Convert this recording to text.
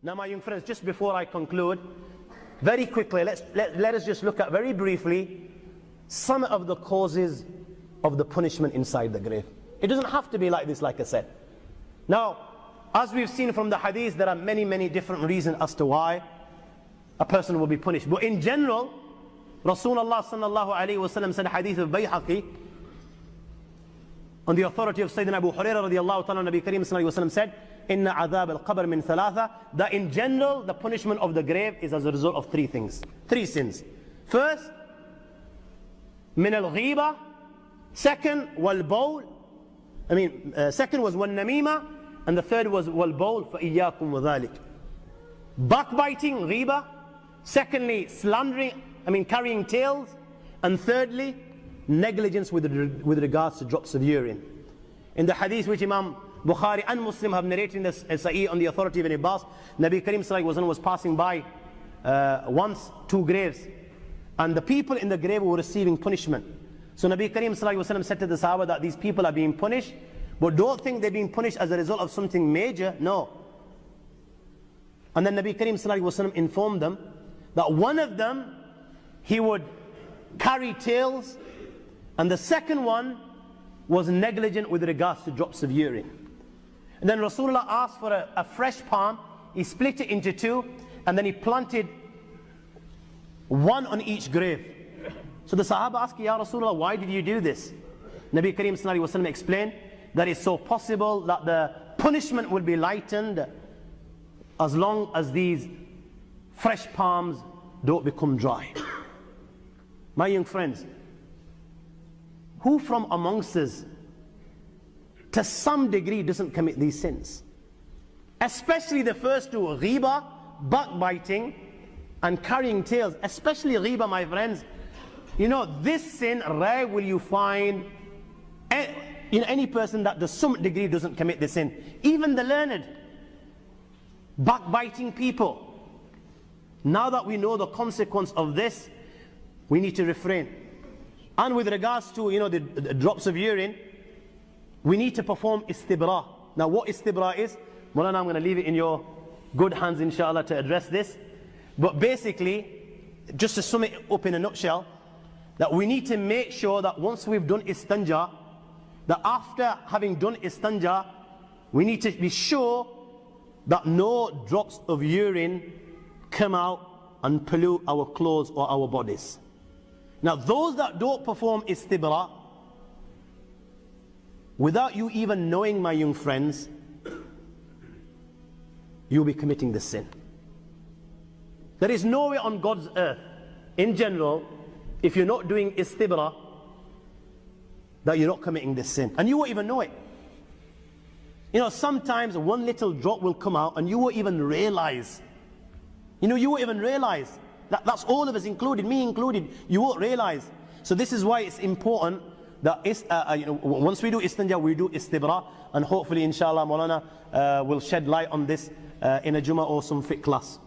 Now, my young friends, just before I conclude, very quickly, let us just look at very briefly some of the causes of the punishment inside the grave. It doesn't have to be like this, like I said. Now, as we've seen from the hadith, there are many, many different reasons as to why a person will be punished. But in general, Rasulullah sallallahu alayhi wa sallam said, hadith of Bayhaqi, on the authority of Sayyidina Abu Hurairah radiallahu ta'ala, Nabi Kareem sallallahu alayhi wa sallam said, Inna adhab al-qabr min thalatha, that in general, the punishment of the grave is as a result of three things, three sins. First, min al-ghiba. Second, wal-bawl. Second was wal-namima. And the third was wal-bawl, fa-iyyakum wa dhalik. Backbiting, ghiba. Secondly, slandering, carrying tales. And thirdly, negligence with regards to drops of urine. In the hadith which Imam Bukhari and Muslim have narrated in the Sahih on the authority of Ibn Abbas, Nabi Kareem sallallahu alaihi wasallam was passing by once two graves, and the people in the grave were receiving punishment. So Nabi Kareem sallallahu alaihi wasallam said to the Sahaba that these people are being punished, but don't think they're being punished as a result of something major, no. And then Nabi Kareem sallallahu alaihi wasallam informed them that one of them, he would carry tales, and the second one was negligent with regards to drops of urine. And then Rasulullah asked for a fresh palm. He split it into two, and then he planted one on each grave. So the Sahaba asked, Ya Rasulullah, why did you do this? Nabi Kareem sallallahu alaihi wasallam explained that it's so possible that the punishment will be lightened as long as these fresh palms don't become dry. My young friends, who from amongst us to some degree doesn't commit these sins? Especially the first two, ghiba, backbiting, and carrying tales. Especially ghiba, my friends. You know, this sin, rare will you find in any person that to some degree doesn't commit the sin. Even the learned, backbiting people. Now that we know the consequence of this, we need to refrain. And with regards to, the drops of urine, we need to perform istibra. Now what istibra is, Mulana, I'm going to leave it in your good hands inshallah to address this. But basically, just to sum it up in a nutshell, that we need to make sure that once we've done istanja, that after having done istanja, we need to be sure that no drops of urine come out and pollute our clothes or our bodies. Now those that don't perform istibra, without you even knowing, my young friends, you'll be committing this sin. There is nowhere on God's earth, in general, if you're not doing istibra, that you're not committing this sin. And you won't even know it. Sometimes one little drop will come out and you won't even realize. You won't even realize. That's all of us included, me included. You won't realize. So this is why it's important that once we do istanja, we do istibra, and hopefully inshallah Maulana will shed light on this in a Jummah or some fiqh class.